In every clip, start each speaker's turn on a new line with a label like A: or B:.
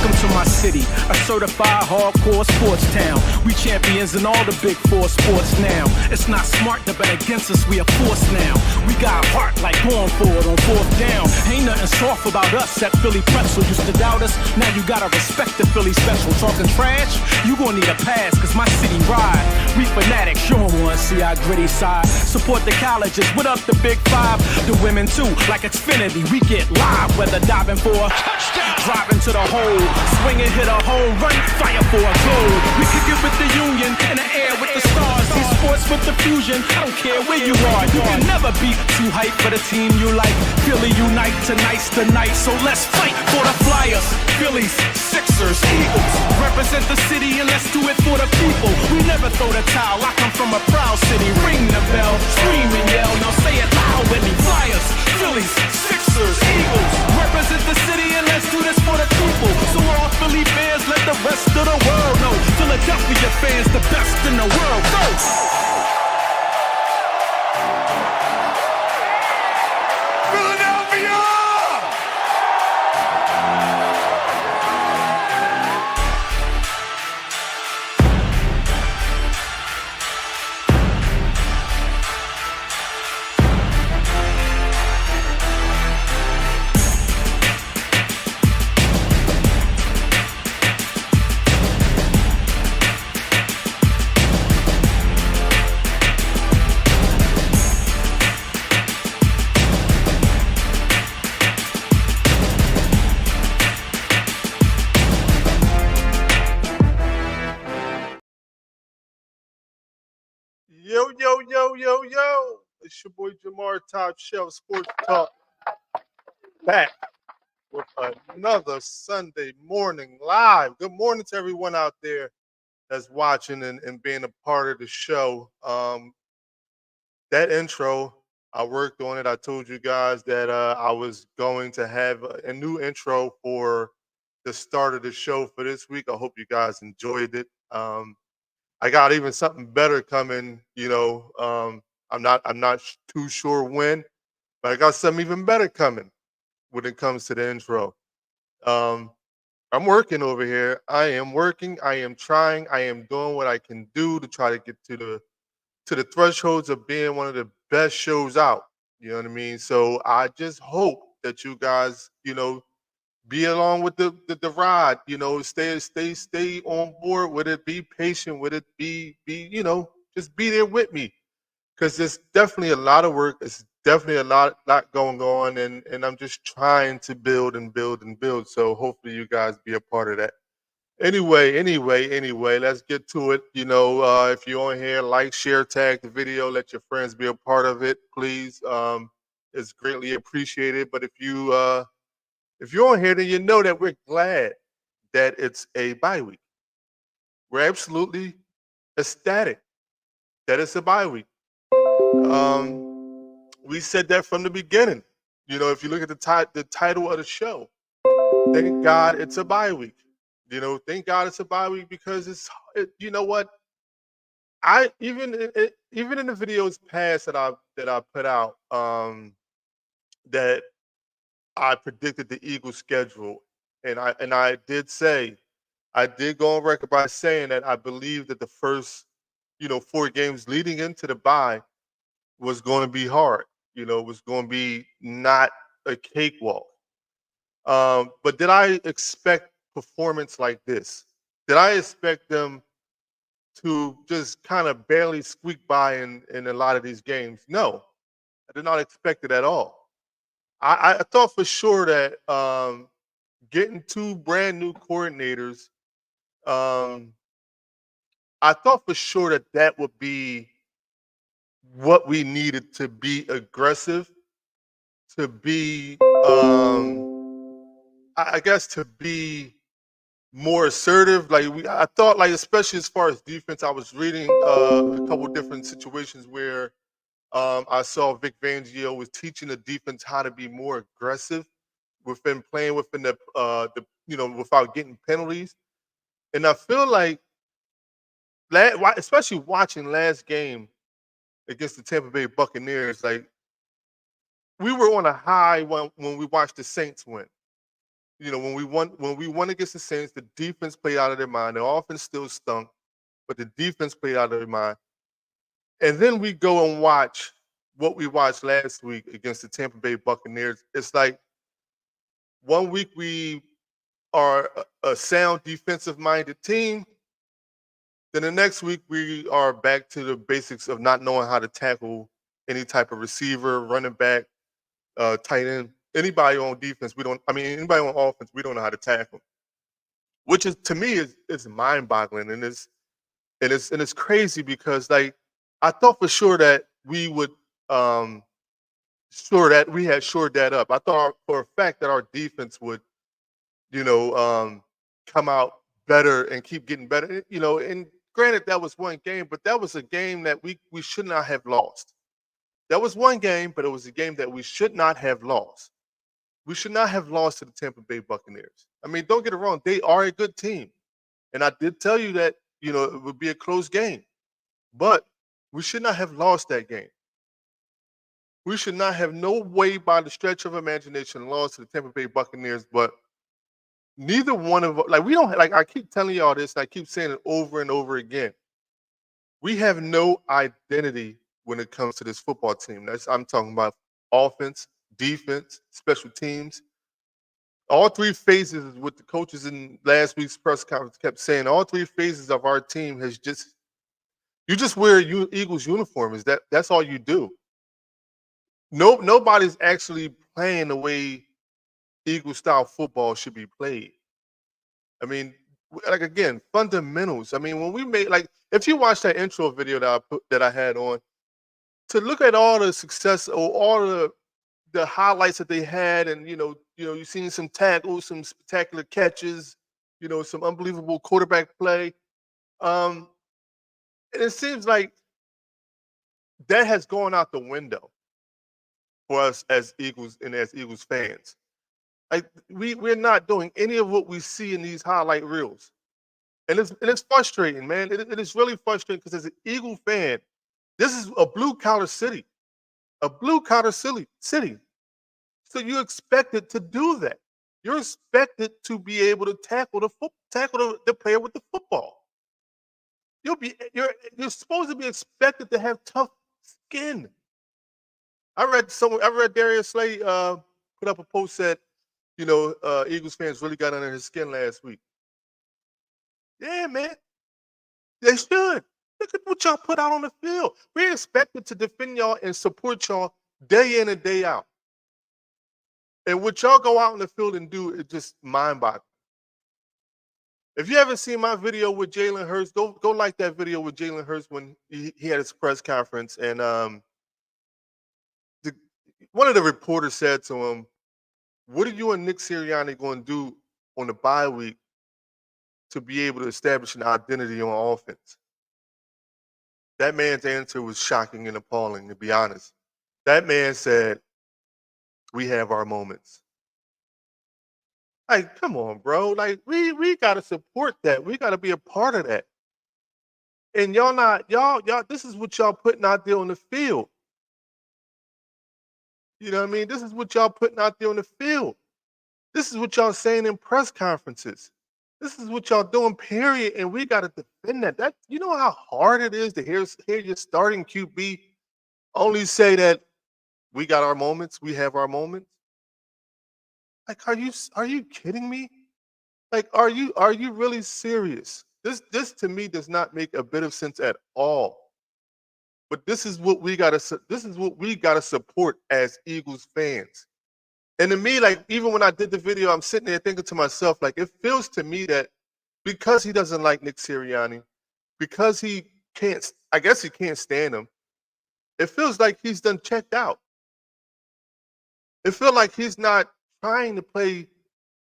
A: Welcome to my city, a certified hardcore sports town. We champions in all the big four sports now. It's not smart to bet against us, we are forced now. We got heart like going for it on fourth down. Ain't nothing soft about us. That Philly pretzel used to doubt us. Now you gotta respect the Philly special. Talking trash, you gon' need a pass, cause my city ride. We fanatics, you don't wanna see our gritty side. Support the colleges, what up the big five? The women too, like Xfinity, we get live. Whether diving for a touchdown, driving to the hole, swing and hit a home run, fire for a goal. We kick it with the Union, in the air with the stars. See sports with the fusion, I don't care where you are. You can never be too hype for the team you like. Philly unite tonight's the night, so let's fight for the Flyers. Phillies, Sixers, Eagles, represent the city and let's do it for the people. We never throw the towel, I come from a proud city. Ring the bell, scream and yell, now say it loud with me. Flyers, Phillies, Sixers, Eagles, represent the city and let's do this for the people. So all Philly fans, let the rest of the world know. Philadelphia fans, the best in the world. Go!
B: Yo. It's your boy Jamar Top Shelf Sports Talk back with another Sunday morning live. Good morning to everyone out there that's watching and being a part of the show. That intro, I worked on it. I told you guys that I was going to have a new intro for the start of the show for this week. I hope you guys enjoyed it. I got even something better coming, I'm not too sure when, but I got something even better coming when it comes to the intro. I'm working over here. I am working. I am trying. I am doing what I can do to try to get to the thresholds of being one of the best shows out. You know what I mean? So I just hope that you guys, be along with the ride, stay on board with it, be patient with it, just be there with me. Because there's definitely a lot of work. It's definitely a lot going on, and I'm just trying to build and build and build. So hopefully you guys be a part of that. Anyway, let's get to it. If you're on here, like, share, tag the video, let your friends be a part of it, please. It's greatly appreciated. But if you're on here, then you know that we're glad that it's a bye week. We're absolutely ecstatic that it's a bye week. We said that from the beginning. If you look at the title of the show, thank God it's a bye week. Thank God it's a bye week because you know what? I even in the videos past that I put out, that I predicted the Eagles schedule, and I did go on record by saying that I believe that the first 4 games leading into the bye was going to be hard. Was going to be not a cakewalk. But did I expect performance like this? Did I expect them to just kind of barely squeak by in a lot of these games? No, I did not expect it at all. I thought for sure that getting 2 brand new coordinators, I thought for sure that would be what we needed to be aggressive, to be, I guess, to be more assertive. I thought, especially as far as defense, I was reading a couple different situations where I saw Vic Fangio was teaching the defense how to be more aggressive within playing within the without getting penalties. And I feel like, especially watching last game against the Tampa Bay Buccaneers, we were on a high when we watched the Saints win. when we won against the Saints, the defense played out of their mind. The offense still stunk, but the defense played out of their mind. And then we go and watch what we watched last week against the Tampa Bay Buccaneers. It's like one week we are a sound defensive-minded team. Then the next week we are back to the basics of not knowing how to tackle any type of receiver, running back, tight end, anybody on defense. Anybody on offense, we don't know how to tackle, which is to me is mind-boggling, and it's crazy because like I thought for sure that we would we had shored that up. I thought for a fact that our defense would come out better and keep getting better. And granted that was one game, but that was a game that we should not have lost. That was one game, but it was a game that we should not have lost. We should not have lost to the Tampa Bay Buccaneers. I mean, don't get it wrong. They are a good team. And I did tell you that, it would be a close game. But we should not have lost that game. We should not have no way by the stretch of imagination lost to the Tampa Bay Buccaneers. But neither one of we don't I keep telling y'all this, and I keep saying it over and over again. We have no identity when it comes to this football team. I'm talking about offense, defense, special teams. All three phases is what the coaches in last week's press conference kept saying. All three phases of our team you just wear Eagles uniforms. That's all you do. Nobody's actually playing the way Eagle style football should be played. I mean, again, fundamentals. I mean, when we made if you watch that intro video that I had on, to look at all the success or all the highlights that they had, and you've seen some tackles, some spectacular catches, some unbelievable quarterback play. And it seems like that has gone out the window for us as Eagles and as Eagles fans. We're not doing any of what we see in these highlight reels. And it's frustrating, man. It is really frustrating because as an Eagle fan, this is a blue-collar city. A blue-collar city. So you're expected to do that. You're expected to be able to tackle the player with the football. You're supposed to be expected to have tough skin. I read Darius Slay put up a post that Eagles fans really got under his skin last week. Yeah, man. They should. Look at what y'all put out on the field. We're expected to defend y'all and support y'all day in and day out. And what y'all go out in the field and do is just mind-boggling. If you haven't seen my video with Jalen Hurts, go like that video with Jalen Hurts when he had his press conference. And one of the reporters said to him, "What are you and Nick Sirianni going to do on the bye week to be able to establish an identity on offense?" That man's answer was shocking and appalling, to be honest. That man said, "We have our moments." Like, come on, bro. Like, we gotta support that. We gotta be a part of that. And y'all, this is what y'all putting out there on the field. You know what I mean? This is what y'all putting out there on the field. This is what y'all saying in press conferences. This is what y'all doing, period. And we gotta defend that. You know how hard it is to hear your starting QB only say that we got our moments, we have our moments. Like, are you kidding me? Like, are you really serious? This to me does not make a bit of sense at all. But this is what we gotta support as Eagles fans. And to me, like, even when I did the video, I'm sitting there thinking to myself, like, it feels to me that because he doesn't like Nick Sirianni, because I guess he can't stand him, it feels like he's done checked out. It feels like he's not trying to play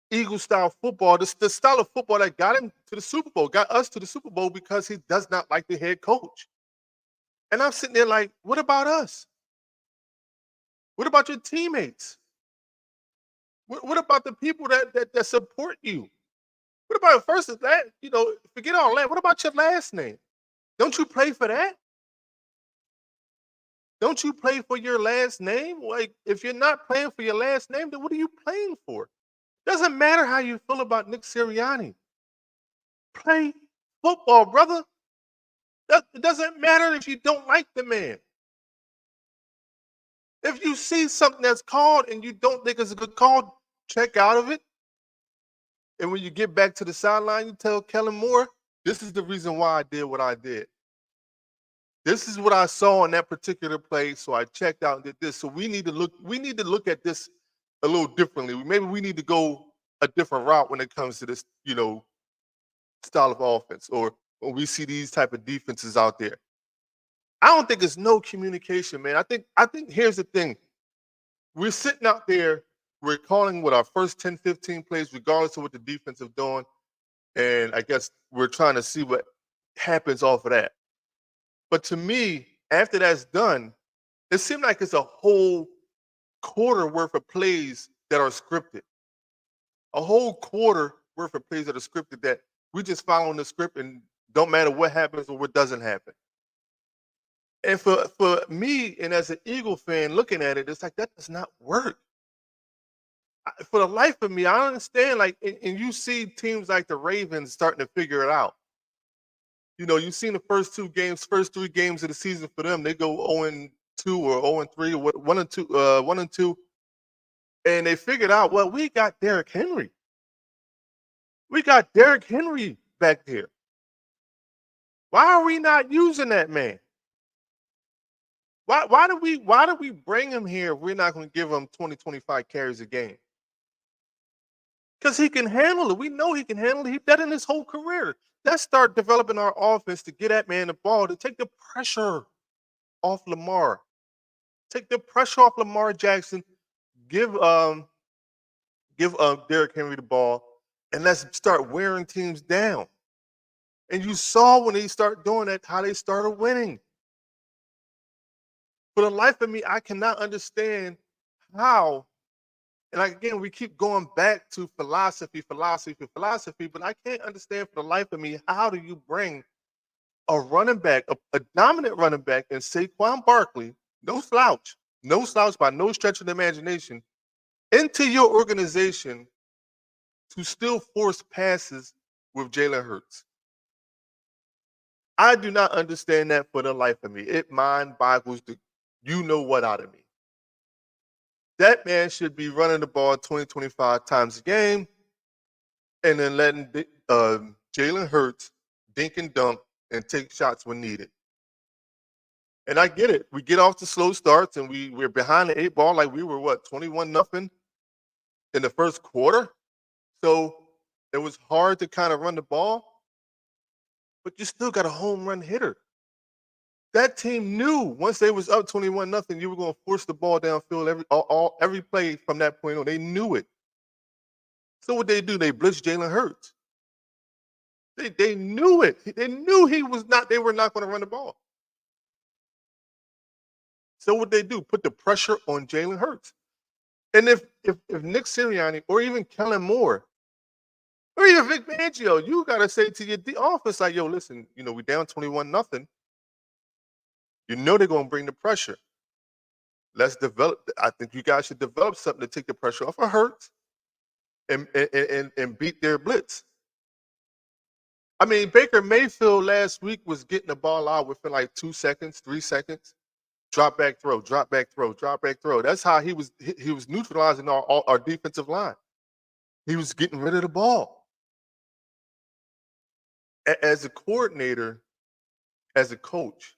B: Eagle-style football, the style of football that got him to the Super Bowl, got us to the Super Bowl, because he does not like the head coach. And I'm sitting there like, what about us? What about your teammates? What about the people that support you? What about forget all that. What about your last name? Don't you play for that? Don't you play for your last name? Like, if you're not playing for your last name, then what are you playing for? Doesn't matter how you feel about Nick Sirianni. Play football, brother. It doesn't matter if you don't like the man. If you see something that's called and you don't think it's a good call, check out of it. And when you get back to the sideline, you tell Kellen Moore, this is the reason why I did what I did. This is what I saw in that particular play, so I checked out and did this. So we need to look at this a little differently. Maybe we need to go a different route when it comes to this, style of offense, or when we see these type of defenses out there. I don't think it's no communication, man. I think here's the thing. We're sitting out there, we're calling with our first 10, 15 plays, regardless of what the defense is doing. And I guess we're trying to see what happens off of that. But to me, after that's done, it seemed like it's a whole quarter worth of plays that are scripted. A whole quarter worth of plays that are scripted that we just following the script and don't matter what happens or what doesn't happen. And for me, and as an Eagle fan looking at it, it's like that does not work. For the life of me, I understand, like, and you see teams like the Ravens starting to figure it out. You've seen the first 3 games of the season for them. They go 0-2 or 0-3 or 1-2, 1-2, and they figured out, well, we got Derrick Henry. We got Derrick Henry back there. Why are we not using that man? Why do we bring him here if we're not going to give him 20, 25 carries a game? Because he can handle it. We know he can handle it. He did in his whole career. Let's start developing our offense to get that man the ball, to take the pressure off Lamar. Take the pressure off Lamar Jackson. Give Derrick Henry the ball, and let's start wearing teams down. And you saw when they start doing that, how they started winning. For the life of me, I cannot understand how. And again, we keep going back to philosophy, but I can't understand for the life of me, how do you bring a running back, a dominant running back, and Saquon Barkley, no slouch by no stretch of the imagination, into your organization to still force passes with Jalen Hurts? I do not understand that for the life of me. It mind boggles the you-know-what out of me. That man should be running the ball 20, 25 times a game and then letting Jalen Hurts dink and dunk and take shots when needed. And I get it. We get off the slow starts and we're behind the 8 ball like we were, 21-0 in the first quarter? So it was hard to kind of run the ball, but you still got a home run hitter. That team knew once they was up 21-0, you were going to force the ball downfield every play from that point on. They knew it. So what they do? They blitzed Jalen Hurts. They knew it. They knew they were not going to run the ball. So what they do? Put the pressure on Jalen Hurts. And if Nick Sirianni or even Kellen Moore or even Vic Fangio, you got to say to your offense, like, yo, listen, we down 21-0. You know they're going to bring the pressure. Let's develop. I think you guys should develop something to take the pressure off of Hurts and beat their blitz. I mean, Baker Mayfield last week was getting the ball out within like 2 seconds, 3 seconds. Drop back throw, drop back throw, drop back throw. That's how he was neutralizing our defensive line. He was getting rid of the ball. As a coordinator, as a coach,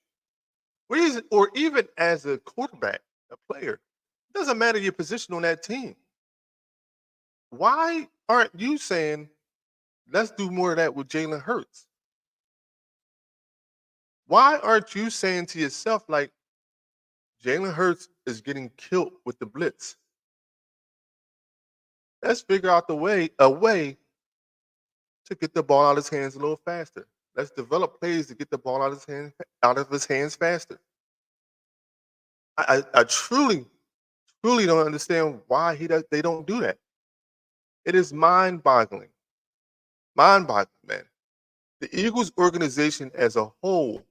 B: or even as a quarterback, a player, it doesn't matter your position on that team. Why aren't you saying, let's do more of that with Jalen Hurts? Why aren't you saying to yourself, like, Jalen Hurts is getting killed with the blitz? Let's figure out a way to get the ball out of his hands a little faster. Let's develop plays to get the ball out of his hands faster. I truly don't understand why they don't do that. It is mind-boggling. Mind-boggling, man. The Eagles organization as a whole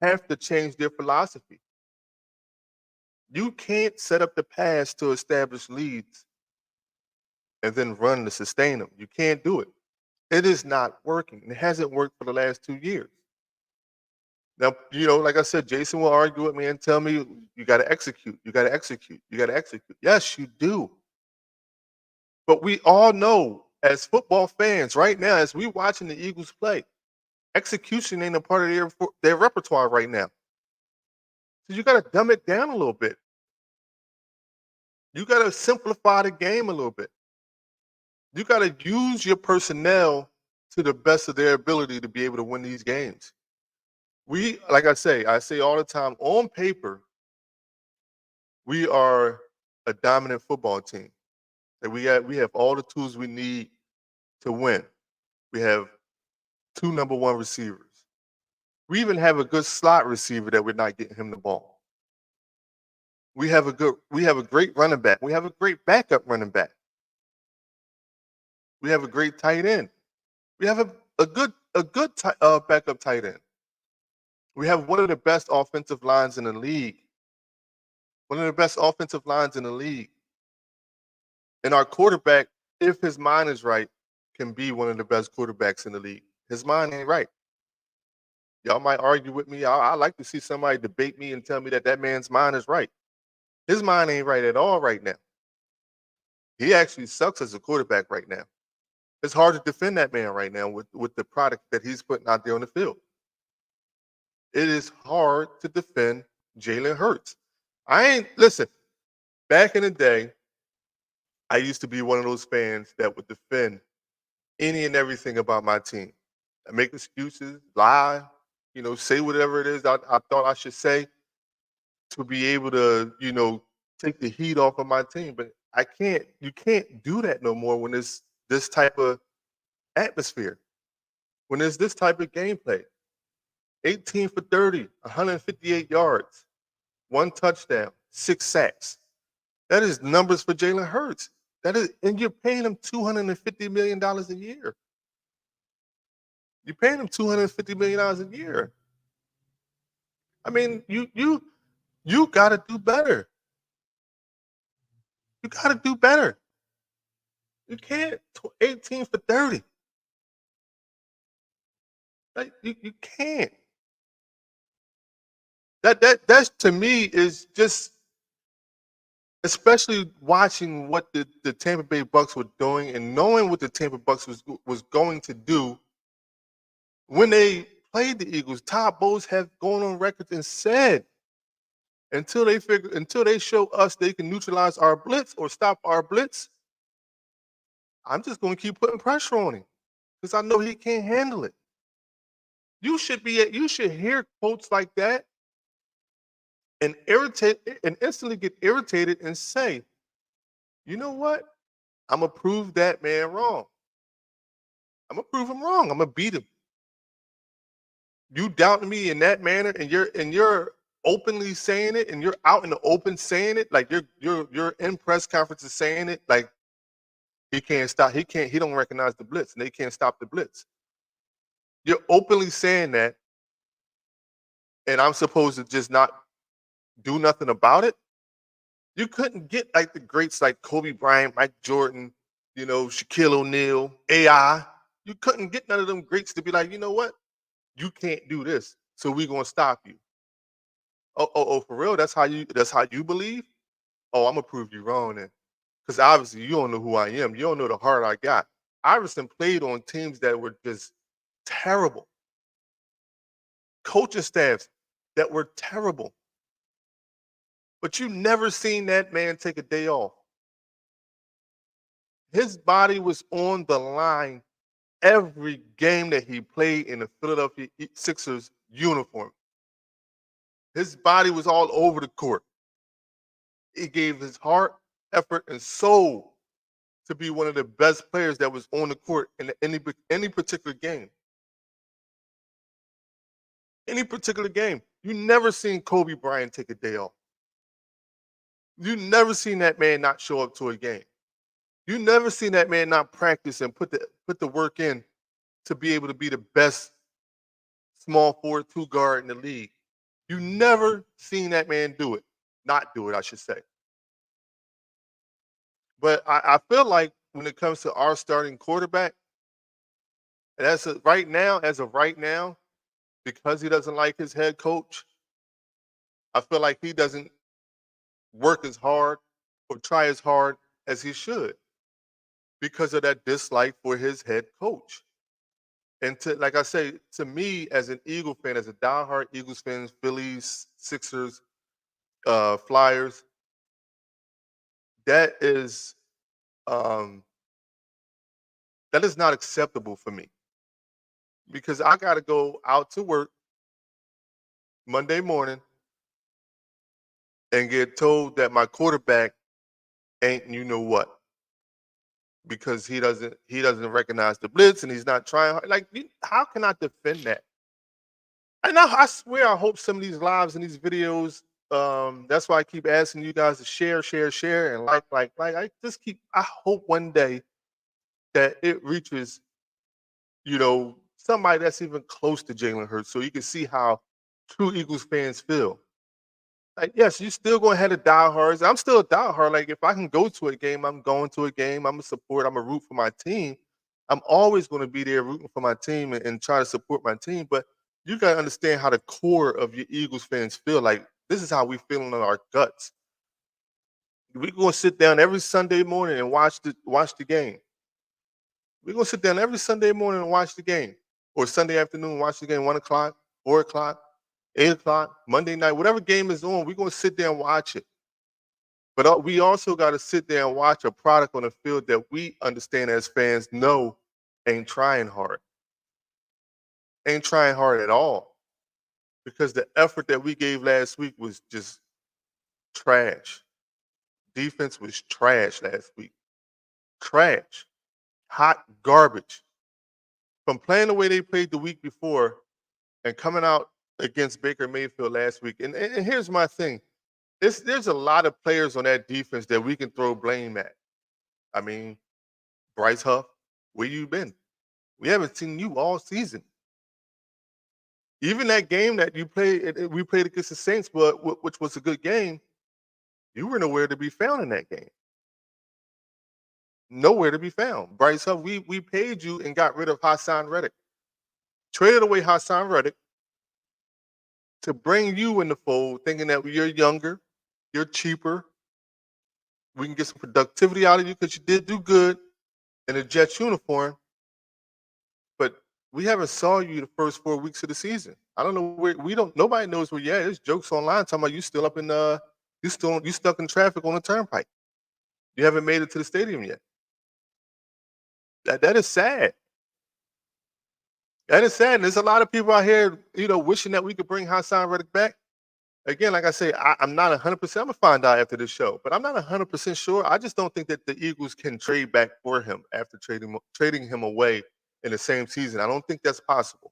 B: have to change their philosophy. You can't set up the pass to establish leads and then run to sustain them. You can't do it. It is not working. It hasn't worked for the last 2 years. Now, like I said, Jason will argue with me and tell me you got to execute. You got to execute. You got to execute. Yes, you do. But we all know as football fans right now, as we watching the Eagles play, execution ain't a part of their repertoire right now. So you got to dumb it down a little bit. You got to simplify the game a little bit. You got to use your personnel to the best of their ability to be able to win these games. Like I say all the time, on paper, we are a dominant football team. And we have all the tools we need to win. We have 2 number 1 receivers. We even have a good slot receiver that we're not getting him the ball. We have a great running back. We have a great backup running back. We have a great tight end. We have a good backup tight end. We have one of the best offensive lines in the league. One of the best offensive lines in the league. And our quarterback, if his mind is right, can be one of the best quarterbacks in the league. His mind ain't right. Y'all might argue with me. I like to see somebody debate me and tell me that man's mind is right. His mind ain't right at all right now. He actually sucks as a quarterback right now. It's hard to defend that man right now with the product that he's putting out there on the field. It is hard to defend Jalen Hurts. Listen, back in the day, I used to be one of those fans that would defend any and everything about my team. I make excuses, lie, say whatever it is I thought I should say to be able to, take the heat off of my team. But you can't do that no more when it's this type of atmosphere, when there's this type of gameplay. 18 for 30, 158 yards, 1 touchdown, 6 sacks. That is numbers for Jalen Hurts. And you're paying him $250 million a year. You're paying him $250 million a year. I mean, you got to do better. You got to do better. You can't 18 for 30. Like, you can't. That's to me is just, especially watching what the Tampa Bay Bucks were doing and knowing what the Tampa Bucks was going to do when they played the Eagles. Todd Bowles have gone on record and said until they show us they can neutralize our blitz or stop our blitz, I'm just going to keep putting pressure on him because I know he can't handle it. You should hear quotes like that and instantly get irritated and say, you know what? I'm gonna prove that man wrong. I'm gonna prove him wrong. I'm gonna beat him. You doubting me in that manner, and you're openly saying it, and you're out in the open saying it, like you're in press conferences saying it, like he don't recognize the blitz, and they can't stop the blitz. You're openly saying that, and I'm supposed to just not do nothing about it? You couldn't get like the greats like Kobe Bryant, Mike Jordan, Shaquille O'Neal, AI. You couldn't get none of them greats to be like, you know what? You can't do this, so we're gonna stop you. Oh, for real? That's how you believe? Oh, I'm gonna prove you wrong then. Because obviously you don't know who I am. You don't know the heart I got. Iverson played on teams that were just terrible. Coaching staffs that were terrible. But you never seen that man take a day off. His body was on the line every game that he played in the Philadelphia Sixers uniform. His body was all over the court. He gave his heart, effort, and soul to be one of the best players that was on the court in any particular game. Any particular game. You never seen Kobe Bryant take a day off. You never seen that man not show up to a game. You never seen that man not practice and put the work in to be able to be the best small forward 2 guard in the league. You never seen that man do it. Not do it, I should say. But I feel like when it comes to our starting quarterback, and as of right now, because he doesn't like his head coach, I feel like he doesn't work as hard or try as hard as he should because of that dislike for his head coach. And to like I say, to me as an Eagle fan, as a diehard Eagles fan, Phillies, Sixers, Flyers, that is um, that is not acceptable for me because I got to go out to work Monday morning and get told that my quarterback ain't you know what because he doesn't recognize the blitz and he's not trying hard. Like how can I defend that? And I swear I hope some of these lives and these videos. That's why I keep asking you guys to share, and like. I hope one day that it reaches, somebody that's even close to Jalen Hurts, so you can see how true Eagles fans feel. Like, yes, you still going to have the diehards. I'm still a diehard. Like, if I can go to a game, I'm going to a game. I'm a support. I'm a root for my team. I'm always going to be there rooting for my team and try to support my team. But you got to understand how the core of your Eagles fans feel. Like, this is how we feel in our guts. We're going to sit down every Sunday morning and watch the game. We're going to sit down every Sunday morning and watch the game. Or Sunday afternoon, watch the game, 1 o'clock, 4 o'clock, 8 o'clock, Monday night, whatever game is on, we're going to sit there and watch it. But we also got to sit there and watch a product on the field that we understand as fans know ain't trying hard. Ain't trying hard at all. Because the effort that we gave last week was just trash. Defense was trash last week. Trash. Hot garbage. From playing the way they played the week before and coming out against Baker Mayfield last week. And here's my thing. There's a lot of players on that defense that we can throw blame at. I mean, Bryce Huff, where you been? We haven't seen you all season. Even that game that you played, we played against the Saints, but which was a good game, you were nowhere to be found in that game. Nowhere to be found. Bryce Huff, we paid you and got rid of Hassan Reddick. Traded away Hassan Reddick to bring you in the fold, thinking that you're younger, you're cheaper. We can get some productivity out of you because you did do good in a Jets uniform. But we haven't saw you the first 4 weeks of the season. I don't know where nobody knows where you're at. There's jokes online talking about you still up in you stuck in traffic on the turnpike. You haven't made it to the stadium yet. That is sad. That is sad. And there's a lot of people out here, wishing that we could bring Hassan Reddick back. Again, like I say, I'm not 100%. I'm gonna find out after this show, but I'm not 100% sure. I just don't think that the Eagles can trade back for him after trading him away in the same season. I don't think that's possible.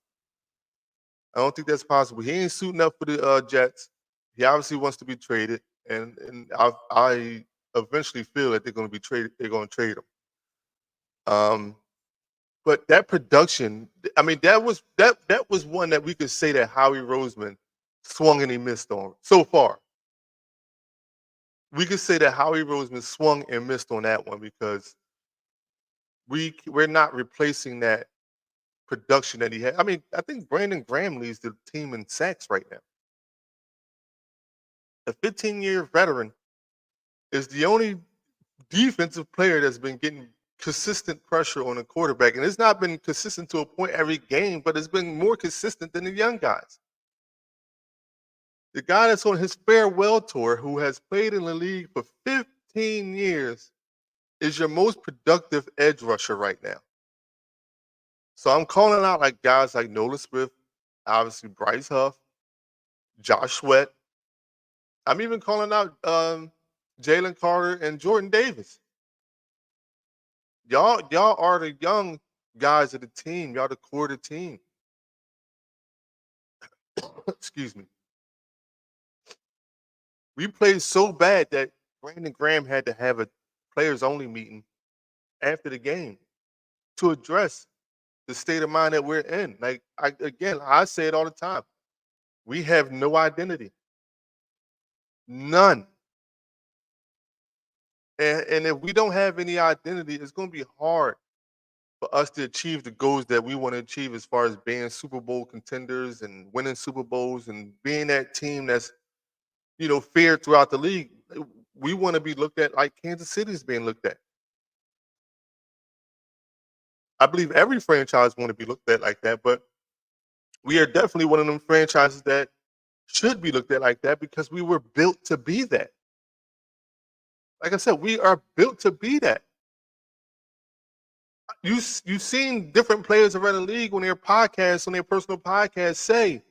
B: I don't think that's possible. He ain't suiting up for the Jets. He obviously wants to be traded, and I eventually feel that they're going to be traded. They're going to trade him. But that production, I mean, that was one that we could say that Howie Roseman swung and he missed on so far. We could say that Howie Roseman swung and missed on that one because we're not replacing that production that he had. I mean, I think Brandon Graham leads the team in sacks right now. A 15-year veteran is the only defensive player that's been getting consistent pressure on a quarterback. And it's not been consistent to a point every game, but it's been more consistent than the young guys. The guy that's on his farewell tour, who has played in the league for 15 years, is your most productive edge rusher right now. So I'm calling out like guys like Nolan Smith, obviously Bryce Huff, Josh Sweat. I'm even calling out Jalen Carter and Jordan Davis. Y'all are the young guys of the team. Y'all the core of the team. Excuse me. We played so bad that Brandon Graham had to have a players-only meeting after the game to address the state of mind that we're in. Like, I say it all the time. We have no identity. None. And if we don't have any identity, it's going to be hard for us to achieve the goals that we want to achieve as far as being Super Bowl contenders and winning Super Bowls and being that team that's, feared throughout the league. We want to be looked at like Kansas City is being looked at. I believe every franchise want to be looked at like that, but we are definitely one of them franchises that should be looked at like that because we were built to be that. Like I said, we are built to be that. You've seen different players around the league on their personal podcasts, say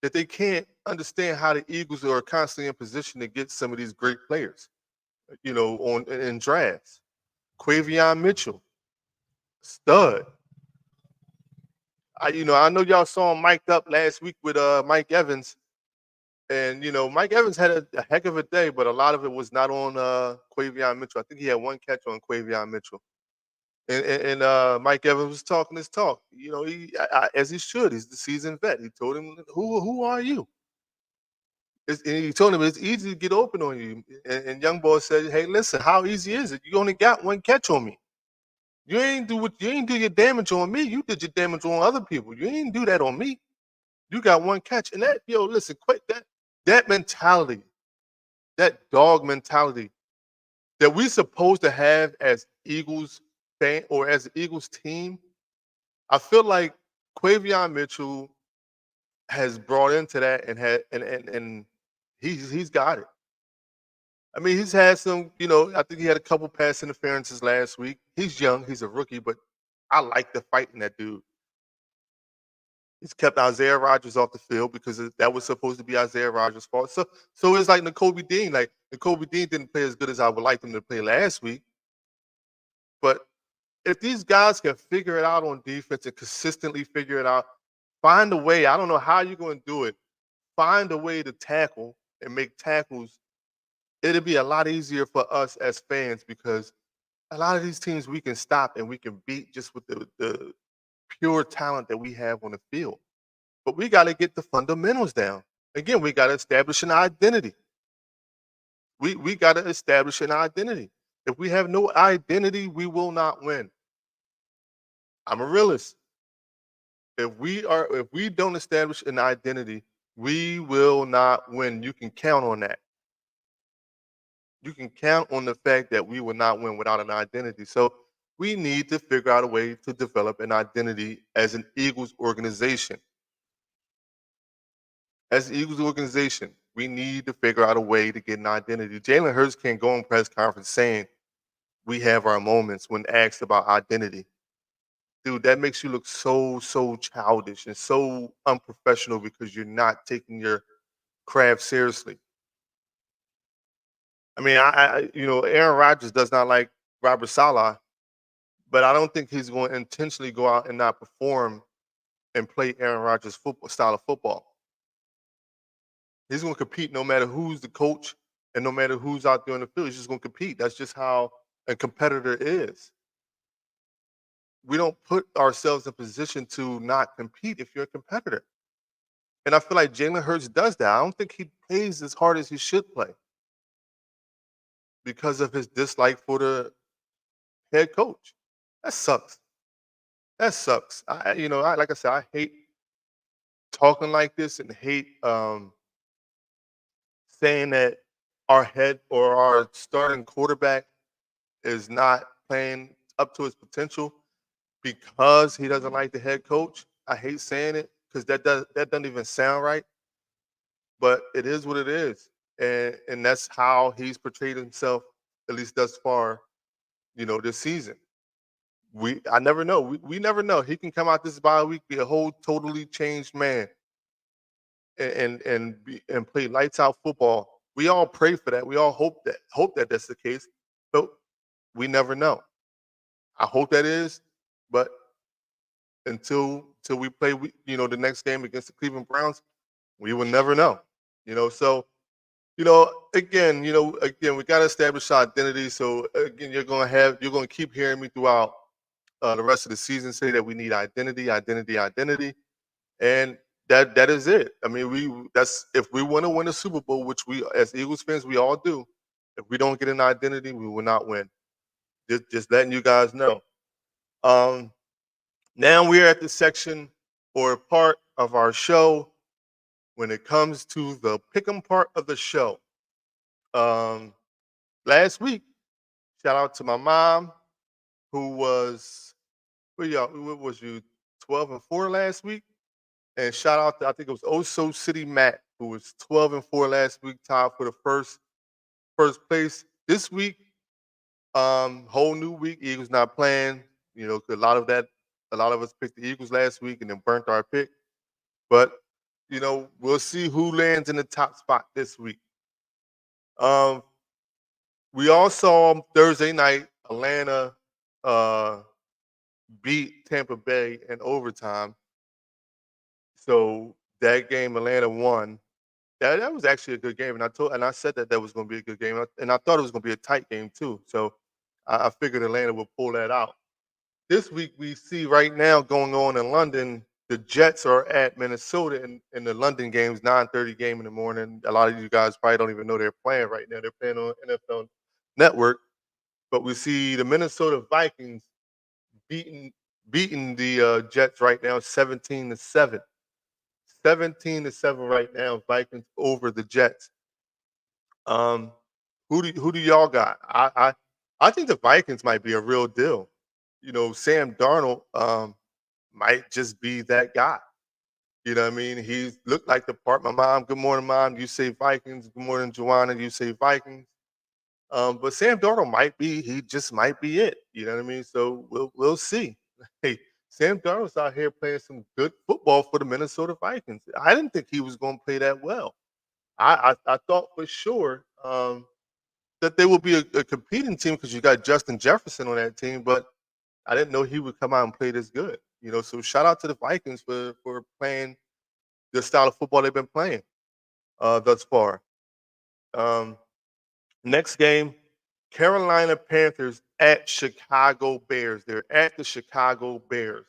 B: that they can't understand how the Eagles are constantly in position to get some of these great players, in drafts. Quavion Mitchell, stud. I know y'all saw him mic'd up last week with Mike Evans, and Mike Evans had a heck of a day, but a lot of it was not on Quavion Mitchell. I think he had one catch on Quavion Mitchell. And Mike Evans was talking his talk. As he should. He's the seasoned vet. He told him, "Who are you?" And he told him it's easy to get open on you. And Young Boy said, "Hey, listen, how easy is it? You only got one catch on me. You ain't do your damage on me. You did your damage on other people. You ain't do that on me. You got one catch." And listen, quick that mentality, that dog mentality that we supposed to have as Eagles fan or as the Eagles team, I feel like Quavion Mitchell has brought into that and he's got it. I mean, he's had some, I think he had a couple pass interferences last week. He's young, he's a rookie, but I like the fight in that dude. He's kept Isaiah Rodgers off the field because that was supposed to be Isaiah Rodgers' fault. So it's like Nakobe Dean. Like Nakobe Dean didn't play as good as I would like him to play last week. But if these guys can figure it out on defense and consistently figure it out, find a way. I don't know how you're going to do it. Find a way to tackle and make tackles. It'll be a lot easier for us as fans because a lot of these teams we can stop and we can beat just with the pure talent that we have on the field. But we got to get the fundamentals down. Again, we got to establish an identity. We got to establish an identity. If we have no identity, we will not win. I'm a realist. If we don't establish an identity, we will not win. You can count on that. You can count on the fact that we will not win without an identity. So we need to figure out a way to develop an identity as an Eagles organization. As an Eagles organization, we need to figure out a way to get an identity. Jalen Hurts can't go on press conference saying we have our moments when asked about identity. Dude, that makes you look so childish and so unprofessional because you're not taking your craft seriously. I mean, Aaron Rodgers does not like Robert Saleh, but I don't think he's going to intentionally go out and not perform and play Aaron Rodgers' style of football. He's going to compete no matter who's the coach and no matter who's out there on the field. He's just going to compete. That's just how a competitor is. We don't put ourselves in position to not compete if you're a competitor. And I feel like Jalen Hurts does that. I don't think he plays as hard as he should play because of his dislike for the head coach. That sucks. That sucks. Like I said, I hate talking like this and hate saying that our head or our starting quarterback is not playing up to his potential because he doesn't like the head coach. I hate saying it because that doesn't even sound right. But it is what it is. And that's how he's portrayed himself, at least thus far, this season. I never know. We never know. He can come out this bye week, be a whole totally changed man and play lights out football. We all pray for that. We all hope that that's the case, but we never know. I hope that is, but until we play, the next game against the Cleveland Browns, we will never know. So again, we got to establish our identity. So again, you're going to keep hearing me throughout the rest of the season say that we need identity, and that is it. I mean, that's if we want to win a Super Bowl, which we as Eagles fans we all do. If we don't get an identity, we will not win. Just letting you guys know. Um, Now we're at the section or part of our show when it comes to the pick'em part of the show. Um, Last week, shout out to my mom who was, what was you, 12-4 last week? And shout out to, I think it was Oso City Matt, who was 12-4 last week, tied for the first place. This week, whole new week, Eagles not playing. You know, 'cause a lot of us picked the Eagles last week and then burnt our pick. But we'll see who lands in the top spot this week. Um, we all saw Thursday night Atlanta uh, beat Tampa Bay in overtime. So that game, Atlanta won. That was actually a good game, and I said that was going to be a good game, and I thought it was going to be a tight game too. So I figured Atlanta would pull that out. This week we see right now going on in London, the Jets are at Minnesota in the London games, 9:30 game in the morning. A lot of you guys probably don't even know they're playing right now. They're playing on NFL Network. But we see the Minnesota Vikings beating beating the Jets right now 17-7. 17-7 right now, Vikings over the Jets. Um, who do y'all got? I think the Vikings might be a real deal. Sam Darnold might just be that guy. You know what I mean? He looked like the part. My mom, good morning, mom. You say Vikings. Good morning, Joanna. You say Vikings. But Sam Darnold he just might be it. You know what I mean? So we'll see. Hey, Sam Darnold's out here playing some good football for the Minnesota Vikings. I didn't think he was going to play that well. I thought for sure that they would be a competing team because you got Justin Jefferson on that team, but I didn't know he would come out and play this good. So shout out to the Vikings for playing the style of football they've been playing thus far. Um, Next game, Carolina Panthers at Chicago Bears. They're at the Chicago Bears.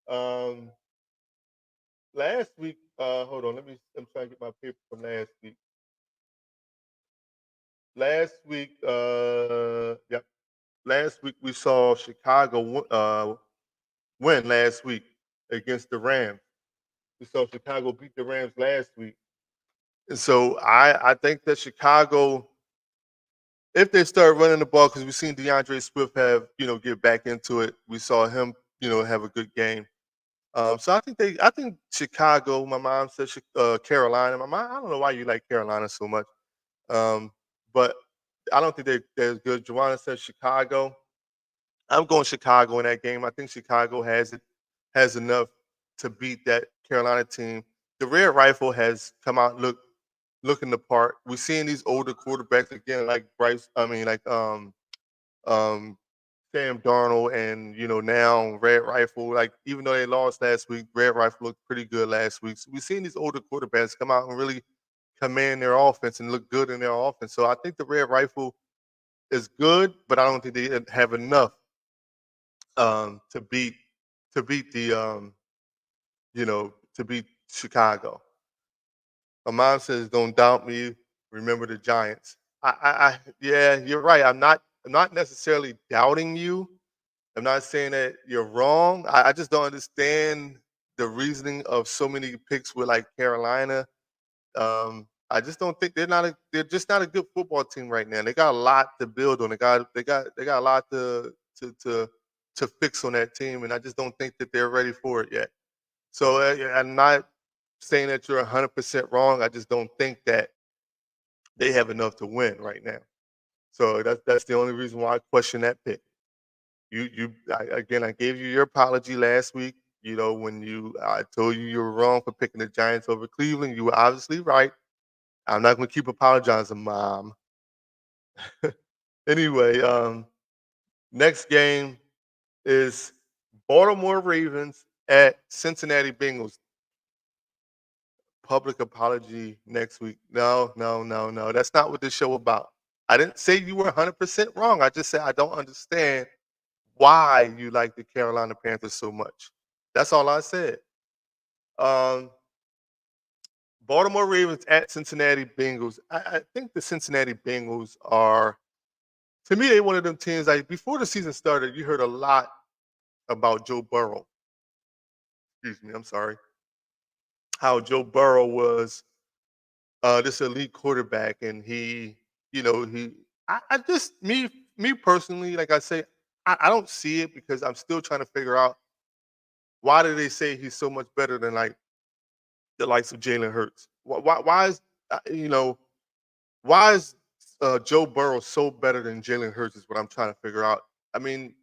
B: Um, Last week, hold on, I'm trying to get my paper from last week. Last week, yep. Last week we saw Chicago win last week against the Rams. We saw Chicago beat the Rams last week. And so I think that Chicago, if they start running the ball, because we've seen DeAndre Swift get back into it. We saw him, have a good game. So I think Chicago. My mom said Carolina. My mom, I don't know why you like Carolina so much, but I don't think they're as good. Joanna said Chicago. I'm going Chicago in that game. I think Chicago has enough to beat that Carolina team. The Red Rifle has come out looking the part. We're seeing these older quarterbacks again, like Sam Darnold, and now Red Rifle. Like, even though they lost last week, Red Rifle looked pretty good last week. So we're seeing these older quarterbacks come out and really command their offense and look good in their offense. So I think the Red Rifle is good, but I don't think they have enough to beat the to beat Chicago. My mom says, "Don't doubt me. Remember the Giants." Yeah, you're right. I'm not necessarily doubting you. I'm not saying that you're wrong. I just don't understand the reasoning of so many picks with like Carolina. I just don't think they're just not a good football team right now. They got a lot to build on. They got a lot to fix on that team, and I just don't think that they're ready for it yet. So I'm not saying that you're 100% wrong. I just don't think that they have enough to win right now. So that's the only reason why I question that pick. I gave you your apology last week. When I told you were wrong for picking the Giants over Cleveland, you were obviously right. I'm not going to keep apologizing, Mom. Anyway, next game is Baltimore Ravens at Cincinnati Bengals. Public apology next week. No. That's not what this show about. I didn't say you were 100% wrong. I just said I don't understand why you like the Carolina Panthers so much. That's all I said. Um, Baltimore Ravens at Cincinnati Bengals. I think the Cincinnati Bengals are, to me, they one of them teams. Like before the season started, you heard a lot about Joe Burrow. Excuse me, I'm sorry. How Joe Burrow was this elite quarterback, and I just me personally, like I say, I don't see it because I'm still trying to figure out why do they say he's so much better than like the likes of Jalen Hurts? Why is you know why is Joe Burrow so better than Jalen Hurts? Is what I'm trying to figure out. I mean,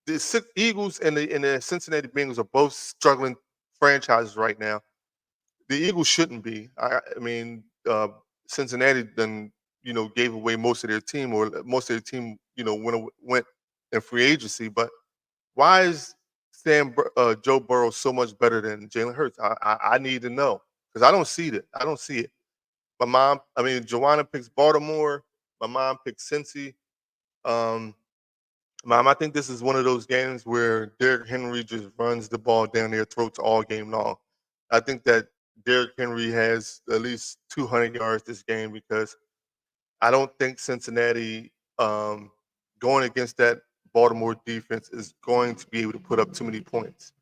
B: the Eagles and the Cincinnati Bengals are both struggling franchises right now. The Eagles shouldn't be. I mean, Cincinnati then gave away most of their team, or most of their team went in free agency. But why is Joe Burrow so much better than Jalen Hurts? I need to know because I don't see it. I don't see it. Joanna picks Baltimore. My mom picks Cincy. Um, Mom, I think this is one of those games where Derrick Henry just runs the ball down their throats all game long. I think that Derrick Henry has at least 200 yards this game because I don't think Cincinnati, going against that Baltimore defense, is going to be able to put up too many points.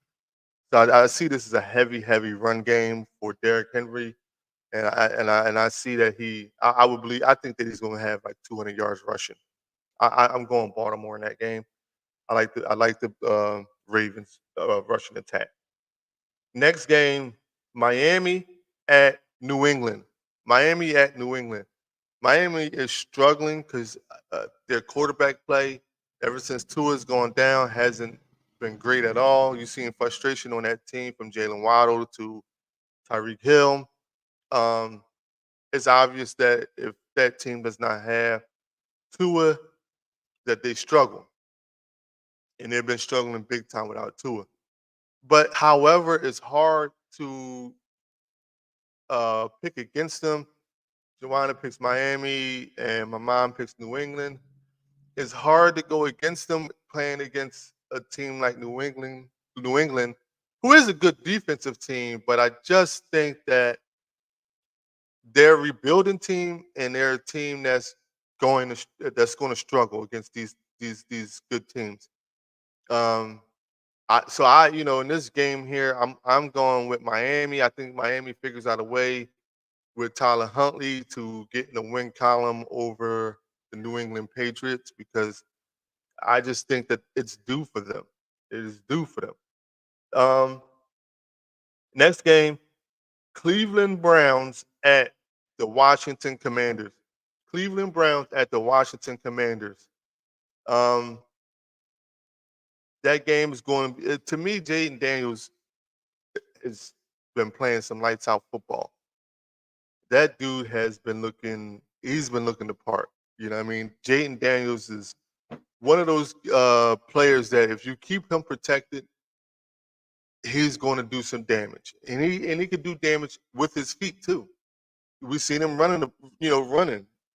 B: So I see this as a heavy, heavy run game for Derrick Henry, and I see that I would believe I think that he's going to have like 200 yards rushing. I'm going Baltimore in that game. I like the Ravens rushing attack. Next game, Miami at New England. Miami at New England. Miami is struggling because their quarterback play, ever since Tua's gone down, hasn't been great at all. You're seeing frustration on that team from Jalen Waddle to Tyreek Hill. Um, it's obvious that if that team does not have Tua, that they struggle, and they've been struggling big time without Tua. But however, it's hard to pick against them. Joanna picks Miami, and my mom picks New England. It's hard to go against them playing against a team like New England. New England, who is a good defensive team, but I just think that they're a rebuilding team, and they're a team that's going to struggle against these good teams. Um, in this game here, I'm going with Miami. I think Miami figures out a way with Tyler Huntley to get in the win column over the New England Patriots because I just think that it's due for them. It is due for them. Um, Next game, Cleveland Browns at the Washington Commanders. Cleveland Browns at the Washington Commanders. Um, that game is going to be, to me, Jaden Daniels has been playing some lights out football. That dude he's been looking the part. You know what I mean? Jaden Daniels is one of those players that if you keep him protected, he's going to do some damage. And he could do damage with his feet too. We've seen him running.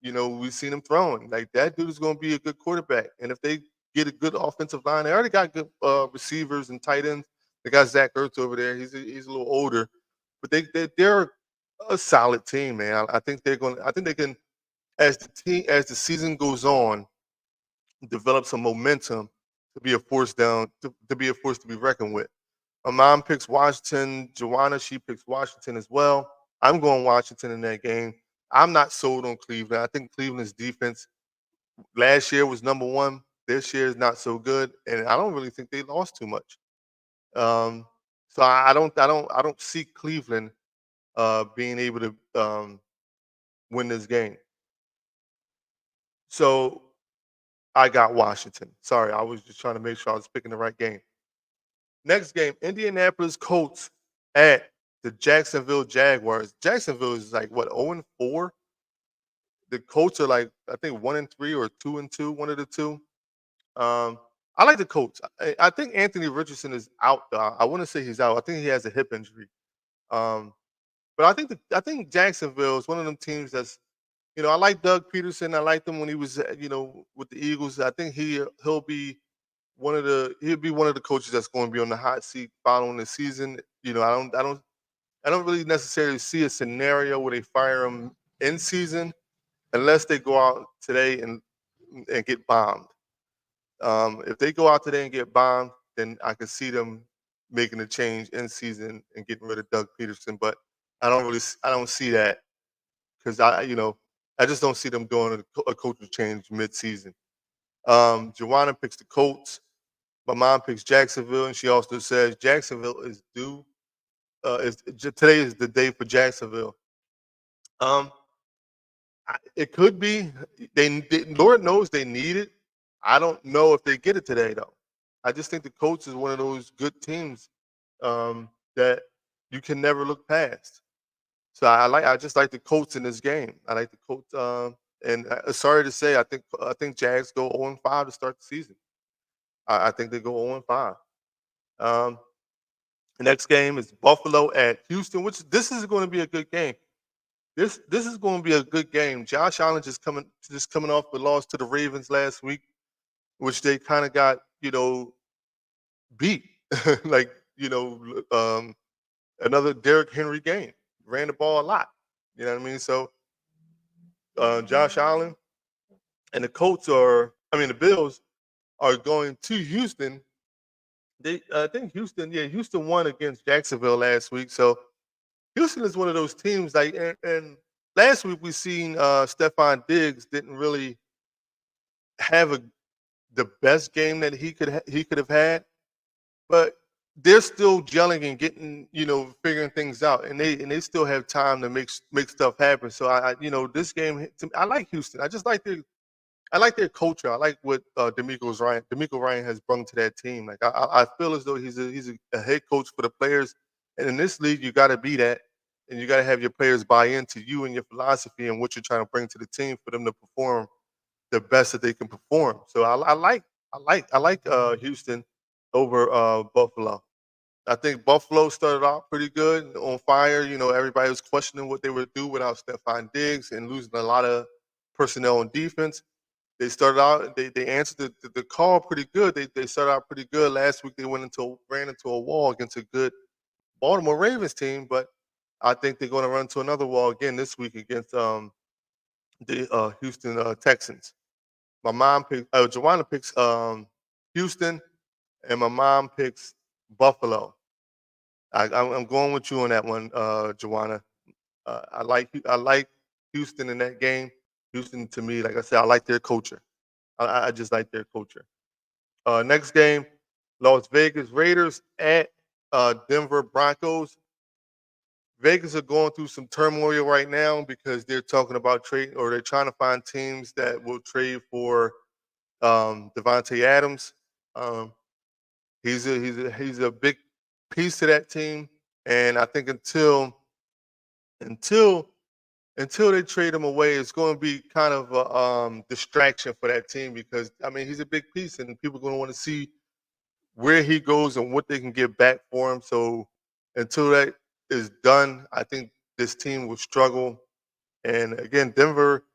B: We've seen him throwing. Like that dude is going to be a good quarterback. And if they get a good offensive line, they already got good receivers and tight ends. They got Zach Ertz over there. He's a little older, but they're a solid team, man. I think they're going. I think they can, as the season goes on, develop some momentum to be a force to be a force to be reckoned with. My mom picks Washington. Joanna, she picks Washington as well. I'm going Washington in that game. I'm not sold on Cleveland. I think Cleveland's defense last year was number one. This year is not so good, and I don't really think they lost too much. Um, so I don't see Cleveland being able to win this game. So I got Washington. Sorry, I was just trying to make sure I was picking the right game. Next game, Indianapolis Colts at the Jacksonville Jaguars. Jacksonville is like what 0-4. The Colts are like I think 1-3 or 2-2, one of the two. I like the Colts. I think Anthony Richardson is out. I want to say he's out. I think he has a hip injury. Um, but I think Jacksonville is one of them teams that's I like Doug Peterson. I liked him when he was with the Eagles. I think he'll be one of the coaches that's going to be on the hot seat following the season. I don't I don't really necessarily see a scenario where they fire him in season unless they go out today and get bombed. If they go out today and get bombed, then I can see them making a change in season and getting rid of Doug Peterson. But I don't see that because I just don't see them doing a coaching change mid-season. Joanna picks the Colts. My mom picks Jacksonville, and she also says Jacksonville is due. Today is the day for Jacksonville. Um, it could be Lord knows they need it. I don't know if they get it today though. I just think the Colts is one of those good teams that you can never look past. So I just like the Colts in this game. I like the Colts. Sorry to say, I think Jags go 0-5 to start the season. I think they go 0-5. Um, the next game is Buffalo at Houston, which this is going to be a good game. This is going to be a good game. Josh Allen just coming off the loss to the Ravens last week, which they kind of got beat, like another Derrick Henry game. Ran the ball a lot. You know what I mean? So Josh Allen and the Bills are going to Houston. I think Houston won against Jacksonville last week. So Houston is one of those teams and last week we seen Stephon Diggs didn't really have the best game that he could have had, but they're still gelling and getting figuring things out, and they still have time to make stuff happen. So this game I like Houston. I like their culture. I like what D'Amico Ryan has brought to that team. Like I feel as though he's a head coach for the players, and in this league you got to be that, and you got to have your players buy into you and your philosophy and what you're trying to bring to the team for them to perform the best that they can perform. So I like Houston over Buffalo. I think Buffalo started off pretty good, on fire. Everybody was questioning what they would do without Stephon Diggs and losing a lot of personnel on defense. They started out. They answered the call pretty good. They started out pretty good. Last week they ran into a wall against a good Baltimore Ravens team, but I think they're going to run to another wall again this week against the Houston Texans. My mom picks. Joanna picks Houston, and my mom picks Buffalo. I'm going with you on that one, Joanna. I like Houston in that game. Houston, to me, like I said, I like their culture. I just like their culture. Next game, Las Vegas Raiders at Denver Broncos. Vegas are going through some turmoil right now because they're talking about trade, or they're trying to find teams that will trade for Devontae Adams. Um, he's a big piece to that team, and I think until they trade him away, it's going to be kind of a distraction for that team because he's a big piece, and people are going to want to see where he goes and what they can get back for him. So until that is done, I think this team will struggle. And again, Denver,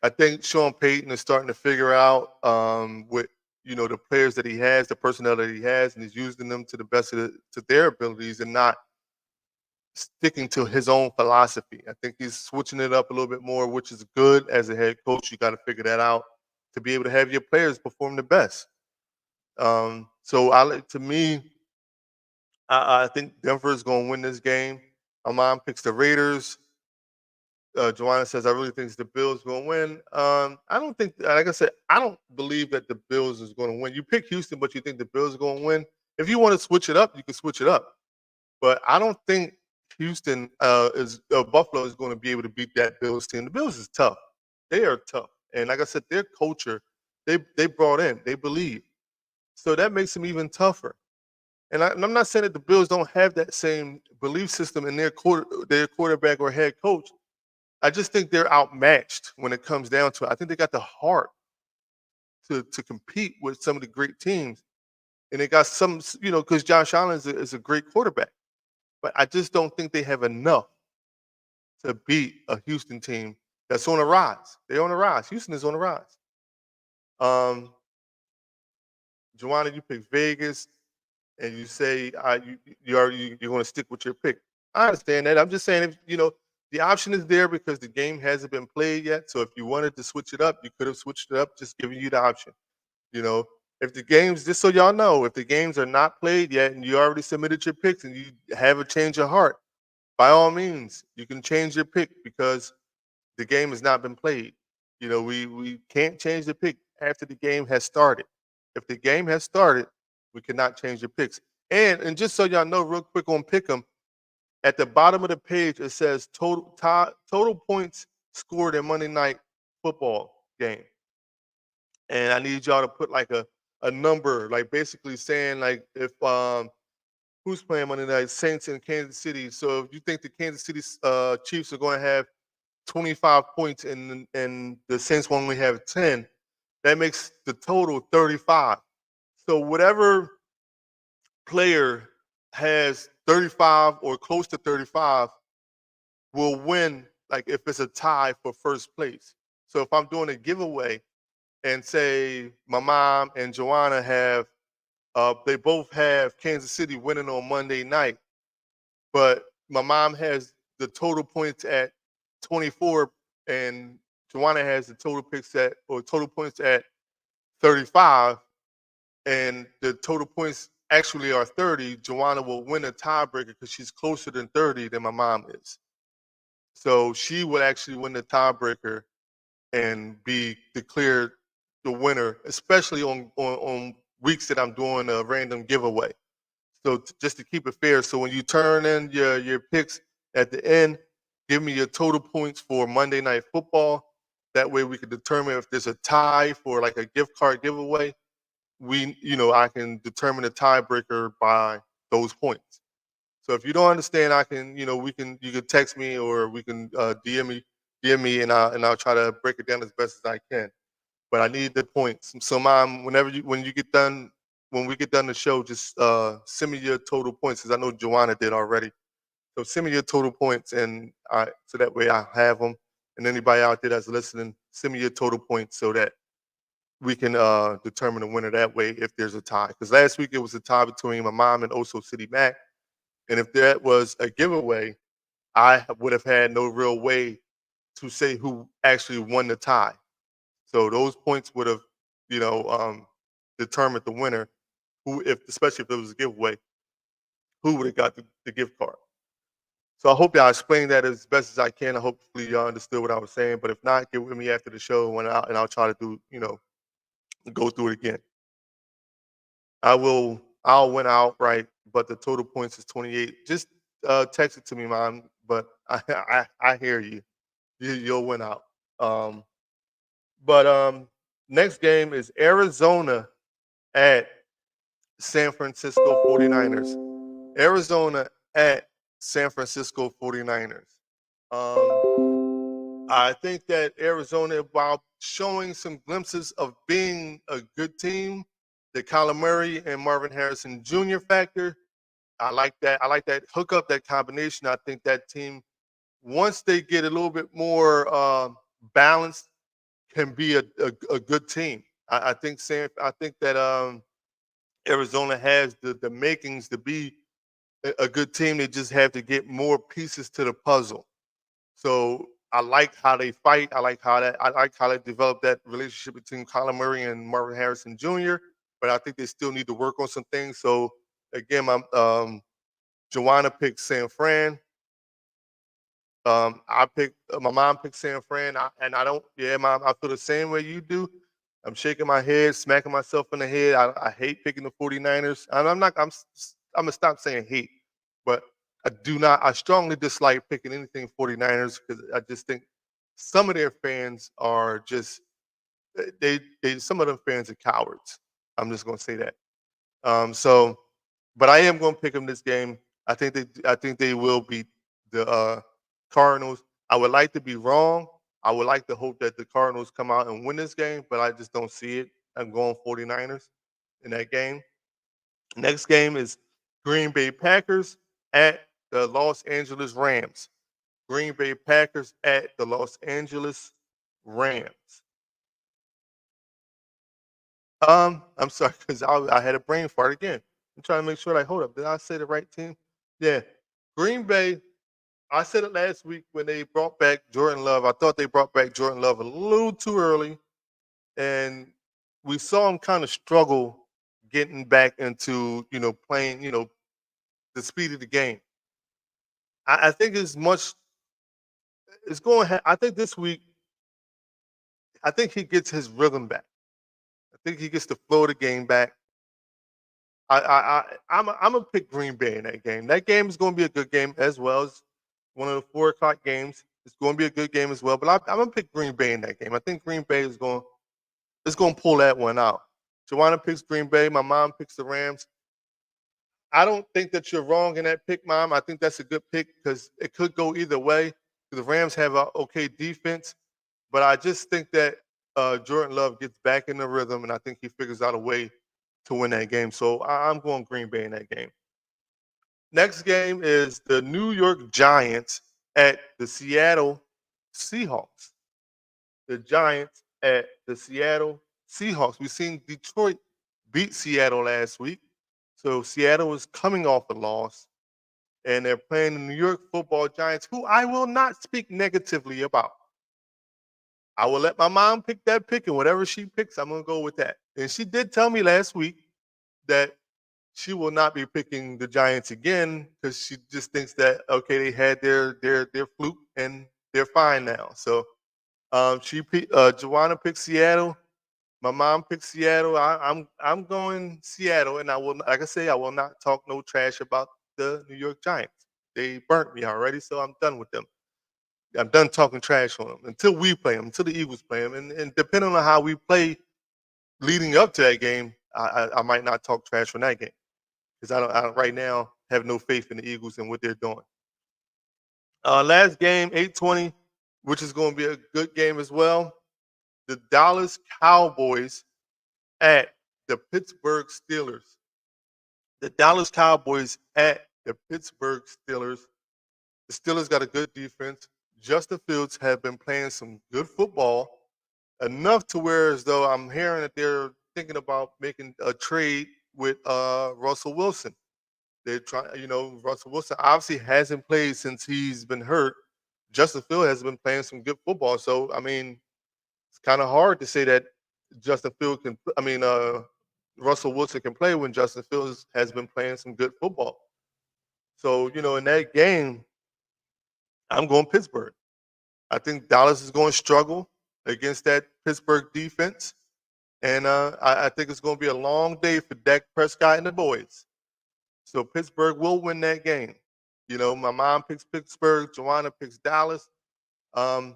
B: I think Sean Payton is starting to figure out with the players that he has, the personnel that he has, and he's using them to the best to their abilities and not sticking to his own philosophy. I think he's switching it up a little bit more, which is good as a head coach. You got to figure that out to be able to have your players perform the best. To me, I think Denver is going to win this game. My mom picks the Raiders. Joanna says, I really think the Bills going to win. I don't think, like I said, I don't believe that the Bills is going to win. You pick Houston, but you think the Bills are going to win. If you want to switch it up, you can switch it up. But I don't think Buffalo is going to be able to beat that Bills team. The Bills is tough. They are tough. And like I said, their culture, they brought in, they believe. So that makes them even tougher. And I'm not saying that the Bills don't have that same belief system in their quarterback or head coach. I just think they're outmatched when it comes down to it. I think they got the heart to compete with some of the great teams. And they got some, because Josh Allen is a great quarterback. But I just don't think they have enough to beat a Houston team that's on a rise. They're on a rise. Houston is on a rise. Joanna, you pick Vegas, and you say you're going to stick with your pick. I understand that. I'm just saying, if the option is there because the game hasn't been played yet. So if you wanted to switch it up, you could have switched it up, just giving you the option. You know, if the games, just so y'all know, if the games are not played yet and you already submitted your picks and you have a change of heart, by all means, you can change your pick because the game has not been played. We can't change the pick after the game has started. If the game has started, we cannot change the picks. And just so y'all know, real quick on Pick'em, at the bottom of the page it says total points scored in Monday night football game, and I need y'all to put like a number, like basically saying like if who's playing Monday night, Saints in Kansas City. So if you think the Kansas City Chiefs are going to have 25 points and the Saints will only have 10, that makes the total 35. So whatever player has 35 or close to 35 will win, like if it's a tie for first place. So if I'm doing a giveaway and say my mom and Joanna have, they both have Kansas City winning on Monday night, but my mom has the total points at 24 and Joanna has the total points at 35, and the total points actually are 30, Joanna will win a tiebreaker because she's closer than 30 than my mom is. So she would actually win the tiebreaker and be declared the winner, especially on weeks that I'm doing a random giveaway. So just to keep it fair, so when you turn in your picks at the end, give me your total points for Monday Night Football. That way we can determine if there's a tie for like a gift card giveaway. I can determine the tiebreaker by those points. So if you don't understand, I can, you can text me or we can DM me, and I'll try to break it down as best as I can. But I need the points. So, Mom, when you get done, when we get done the show, just send me your total points because I know Joanna did already. So send me your total points, and so that way I have them. And anybody out there that's listening, send me your total points so that we can determine the winner that way if there's a tie. Because last week it was a tie between my mom and Oso City Mac. And if that was a giveaway, I would have had no real way to say who actually won the tie. So those points would have, determined the winner, especially if it was a giveaway, who would have got the gift card. So I hope y'all explained that as best as I can. Hopefully y'all understood what I was saying. But if not, get with me after the show and I'll try to do, go through it again. I'll win outright, but the total points is 28. Just text it to me, Mom. But I hear you. You'll win out. Um, but next game is Arizona at San Francisco 49ers. Arizona at San Francisco 49ers. I think that Arizona, while showing some glimpses of being a good team, the Kyler Murray and Marvin Harrison Jr. factor, I like that. I like that hookup, that combination. I think that team, once they get a little bit more balanced, can be a good team. I think that Arizona has the makings to be a good team. They just have to get more pieces to the puzzle. So I like how they fight. I like how they develop that relationship between Kyler Murray and Marvin Harrison Jr. But I think they still need to work on some things. So again, my Joanna picked San Fran. My mom picked San Fran, and I don't. Yeah, Mom, I feel the same way you do. I'm shaking my head, smacking myself in the head. I hate picking the 49ers. And I'm gonna stop saying hate, but I do not. I strongly dislike picking anything 49ers because I just think some of their fans are just they some of them fans are cowards. I'm just gonna say that. So, but I am gonna pick them this game. I think they will beat the Cardinals. I would like to be wrong. I would like to hope that the Cardinals come out and win this game, but I just don't see it. I'm going 49ers in that game. Next game is Green Bay Packers at the Los Angeles Rams. Green Bay Packers at the Los Angeles Rams. I'm sorry because I had a brain fart again. I'm trying to make sure. Like, hold up, did I say the right team? Yeah. Green Bay, I said it last week when they brought back Jordan Love. I thought they brought back Jordan Love a little too early, and we saw him kind of struggle getting back into playing the speed of the game. I think as much it's going. I think this week, I think he gets his rhythm back. I think he gets the flow of the game back. I'm gonna pick Green Bay in that game. That game is going to be a good game as well as one of the 4 o'clock games. It's going to be a good game as well. But I'm gonna pick Green Bay in that game. I think Green Bay is going to pull that one out. Joanna picks Green Bay. My mom picks the Rams. I don't think that you're wrong in that pick, Mom. I think that's a good pick because it could go either way. The Rams have a okay defense, but I just think that Jordan Love gets back in the rhythm, and I think he figures out a way to win that game. So I'm going Green Bay in that game. Next game is the New York Giants at the Seattle Seahawks. The Giants at the Seattle Seahawks. We've seen Detroit beat Seattle last week. So Seattle is coming off a loss, and they're playing the New York Football Giants, who I will not speak negatively about. I will let my mom pick that pick, and whatever she picks, I'm going to go with that. And she did tell me last week that she will not be picking the Giants again because she just thinks that okay, they had their fluke and they're fine now. So Joanna picked Seattle. My mom picked Seattle. I'm going Seattle, and I will, like I say, I will not talk no trash about the New York Giants. They burnt me already, so I'm done with them. I'm done talking trash on them until we play them, until the Eagles play them, and depending on how we play leading up to that game, I might not talk trash on that game because I don't right now have no faith in the Eagles and what they're doing. Last game, 8:20, which is going to be a good game as well. The Dallas Cowboys at the Pittsburgh Steelers. The Dallas Cowboys at the Pittsburgh Steelers. The Steelers got a good defense. Justin Fields have been playing some good football, enough to where as though I'm hearing that they're thinking about making a trade with Russell Wilson. They're trying, Russell Wilson obviously hasn't played since he's been hurt. Justin Fields has been playing some good football. So, I mean, it's kind of hard to say that Justin Fields can, Russell Wilson can play when Justin Fields has been playing some good football. So, in that game, I'm going Pittsburgh. I think Dallas is going to struggle against that Pittsburgh defense. And I think it's going to be a long day for Dak Prescott and the boys. So Pittsburgh will win that game. My mom picks Pittsburgh. Joanna picks Dallas. Like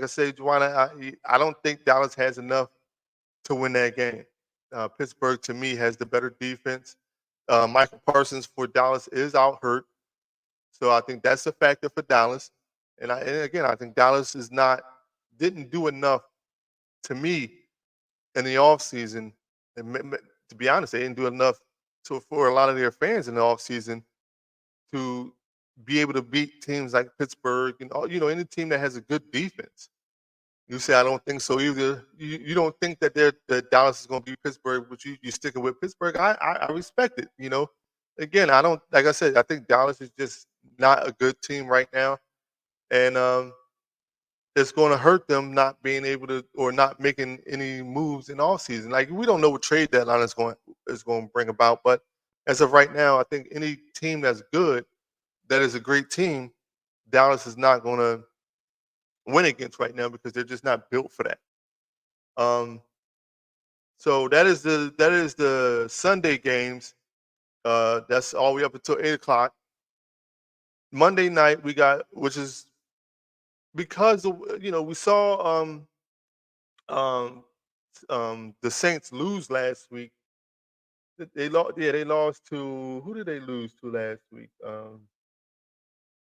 B: I say, Joanna, I don't think Dallas has enough to win that game. Pittsburgh, to me, has the better defense. Michael Parsons for Dallas is out hurt. So I think that's a factor for Dallas. And again, I think Dallas didn't do enough to me in the offseason. And to be honest, they didn't do enough for a lot of their fans in the offseason to be able to beat teams like Pittsburgh and any team that has a good defense. You say I don't think so either. You don't think that Dallas is going to beat Pittsburgh, but you sticking with Pittsburgh. I respect it. Again, I don't, like I said, I think Dallas is just not a good team right now, and it's going to hurt them not being able to or not making any moves in all season. Like we don't know what trade deadline is going to bring about, but as of right now, I think any team that's good, that is a great team, Dallas is not going to win against right now because they're just not built for that. So that is the Sunday games. That's all the way up until 8 o'clock. Monday night we got, which is because we saw the Saints lose last week. They lost. Yeah, they lost to who did they lose to last week?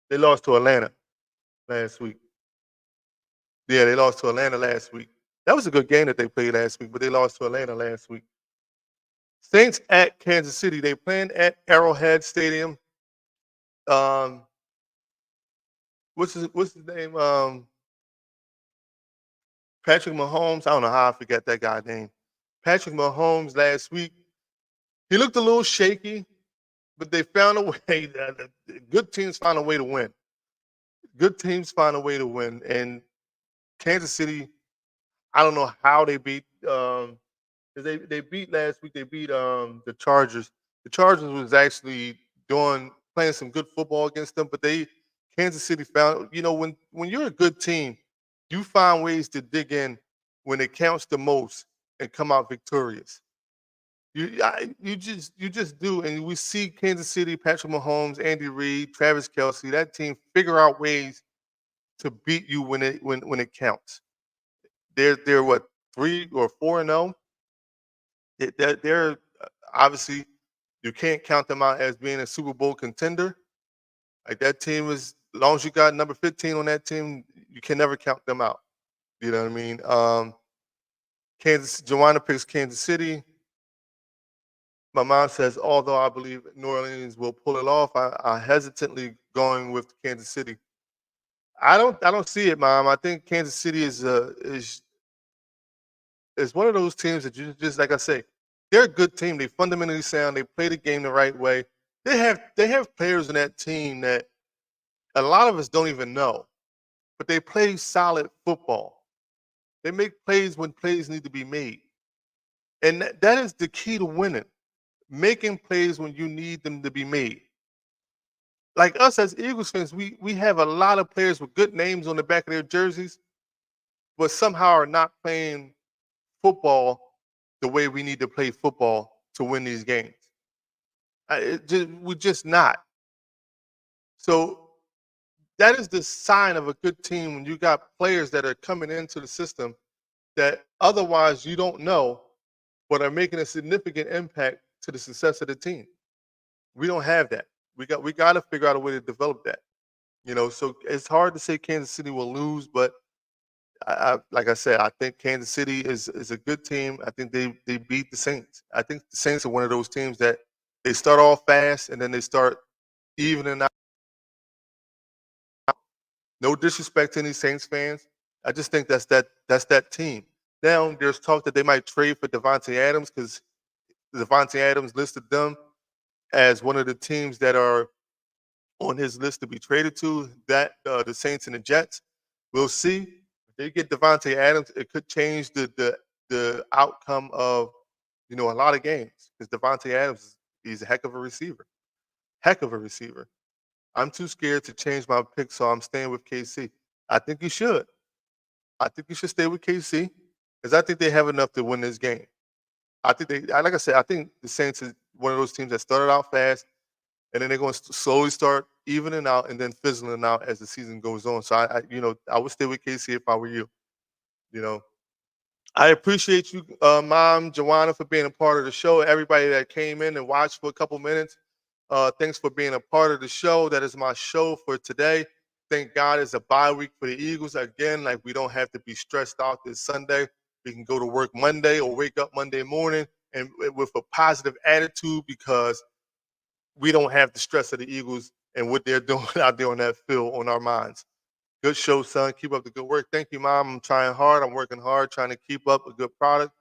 B: They lost to Atlanta last week. Yeah, they lost to Atlanta last week. That was a good game that they played last week, but they lost to Atlanta last week. Saints at Kansas City. They playing at Arrowhead Stadium. What's his name? Patrick Mahomes. I don't know how I forget that guy's name. Patrick Mahomes last week. He looked a little shaky. but they found a way. Good teams find a way to win. Good teams find a way to win, and Kansas City. I don't know how they beat. 'Cause they beat last week. They beat the Chargers. The Chargers was actually playing some good football against them, but Kansas City found when you're a good team, you find ways to dig in when it counts the most and come out victorious. You just do, and we see Kansas City, Patrick Mahomes, Andy Reid, Travis Kelsey, that team figure out ways to beat you when it counts. They're what 3 or 4-0. They're obviously you can't count them out as being a Super Bowl contender. Like that team is, as long as you got number 15 on that team, you can never count them out. You know what I mean? Joanna picks Kansas City. My mom says, although I believe New Orleans will pull it off, I hesitantly going with Kansas City. I don't see it, Mom. I think Kansas City is one of those teams that you just like I say, they're a good team. They fundamentally sound. They play the game the right way. They have players in that team that a lot of us don't even know, but they play solid football. They make plays when plays need to be made, and that is the key to winning. Making plays when you need them to be made. Like us as Eagles fans, we have a lot of players with good names on the back of their jerseys, but somehow are not playing football the way we need to play football to win these games. We're just not. So that is the sign of a good team when you got players that are coming into the system that otherwise you don't know, but are making a significant impact to the success of the team. We don't have that. We got to figure out a way to develop that. So it's hard to say Kansas City will lose, but like I said, I think Kansas City is a good team. I think they beat the Saints. I think the Saints are one of those teams that they start off fast and then they start evening out. No disrespect to any Saints fans. I just think that's that team. Now there's talk that they might trade for Devontae Adams because Devontae Adams listed them as one of the teams that are on his list to be traded to. That the Saints and the Jets. We'll see. If they get Devontae Adams, it could change the outcome of a lot of games because Devontae Adams he's a heck of a receiver. Heck of a receiver. I'm too scared to change my pick, so I'm staying with KC. I think you should. I think you should stay with KC because I think they have enough to win this game. I think like I said, I think the Saints is one of those teams that started out fast, and then they're going to slowly start evening out and then fizzling out as the season goes on. So I would stay with KC if I were you. You know, I appreciate you, Mom Joanna, for being a part of the show. Everybody that came in and watched for a couple minutes, thanks for being a part of the show. That is my show for today. Thank God it's a bye week for the Eagles. Again, like we don't have to be stressed out this Sunday. We can go to work Monday or wake up Monday morning and with a positive attitude because we don't have the stress of the Eagles and what they're doing out there on that field on our minds. Good show, son. Keep up the good work. Thank you, Mom. I'm trying hard. I'm working hard, trying to keep up a good product.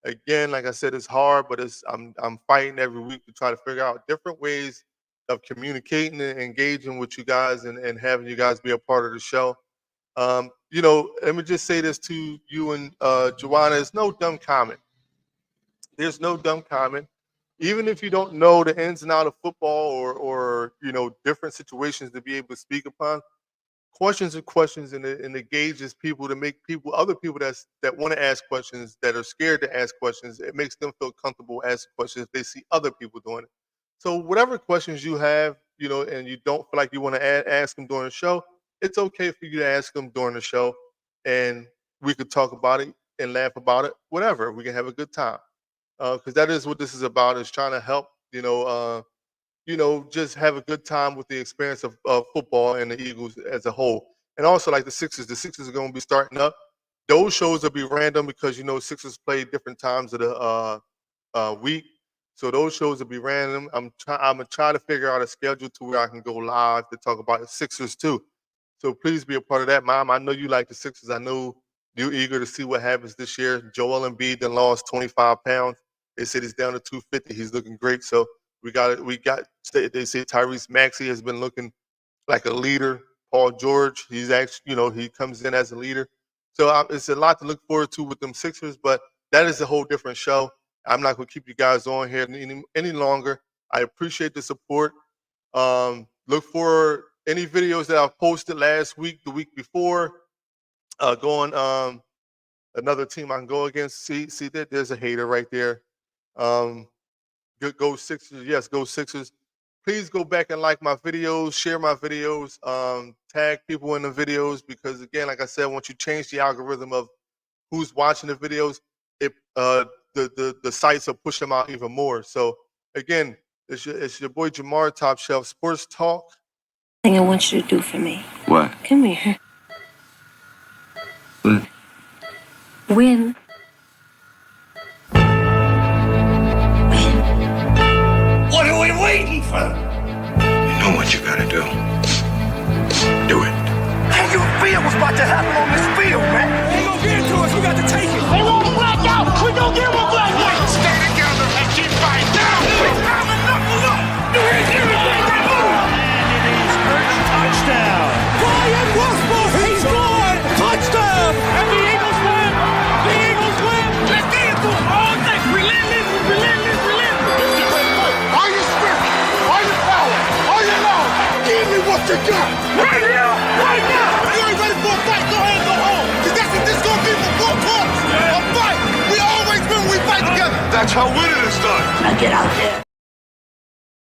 B: Again, like I said, it's hard, but I'm fighting every week to try to figure out different ways of communicating and engaging with you guys and having you guys be a part of the show. Let me just say this to you and Joanna. It's no dumb comment. There's no dumb comment. Even if you don't know the ins and outs of football or different situations to be able to speak upon, questions are questions, and it engages people to make other people that want to ask questions, that are scared to ask questions. It makes them feel comfortable asking questions if they see other people doing it. So whatever questions you have, and you don't feel like you want to ask them during the show, it's okay for you to ask them during the show, and we could talk about it and laugh about it. Whatever, we can have a good time because that is what this is about. Is trying to help, just have a good time with the experience of football and the Eagles as a whole. And also like the Sixers. The Sixers are going to be starting up. Those shows will be random because, Sixers play different times of the week. So those shows will be random. I'm going to try to figure out a schedule to where I can go live to talk about the Sixers too. So please be a part of that, Mom. I know you like the Sixers. I know you're eager to see what happens this year. Joel Embiid then lost 25 pounds. They said he's down to 250. He's looking great. So we got They say Tyrese Maxey has been looking like a leader. Paul George, he's actually, he comes in as a leader. So it's a lot to look forward to with them Sixers, but that is a whole different show. I'm not going to keep you guys on here any longer. I appreciate the support. Look for any videos that I've posted last week, the week before. Another team I can go against. See that there's a hater right there. Go Sixers. Yes, go Sixers. Please go back and like my videos, share my videos, tag people in the videos, because again, like I said, once you change the algorithm of who's watching the videos, the sites will push them out even more. So again, it's your boy Jamar, Top Shelf Sports Talk.
C: Thing I want you to do for me.
D: What?
C: Come here.
D: What?
C: Win.
E: What are we waiting for?
D: You know what you gotta do. Do it.
E: How you feel what's about to happen on this field, man? They gonna get it to us. We got to take it. They want a blackout. We gonna get one blackout. Stay together and keep fighting. Now, it's time to knuckle up. Do everything they move. And it is first touchdown. Brian Westbrook, he's gone. Touchdown. And the Eagles win. The Eagles win. Let's get it to them all day. Relentless, relentless, relentless. All your spirit, all your power, all your love. Give me what you got. Right here, right now. You ain't ready for a fight, go ahead and go home. Because that's what this gonna be for 4 quarters. A fight. We always win when we fight together. That's how winning is done.
C: Now get out there.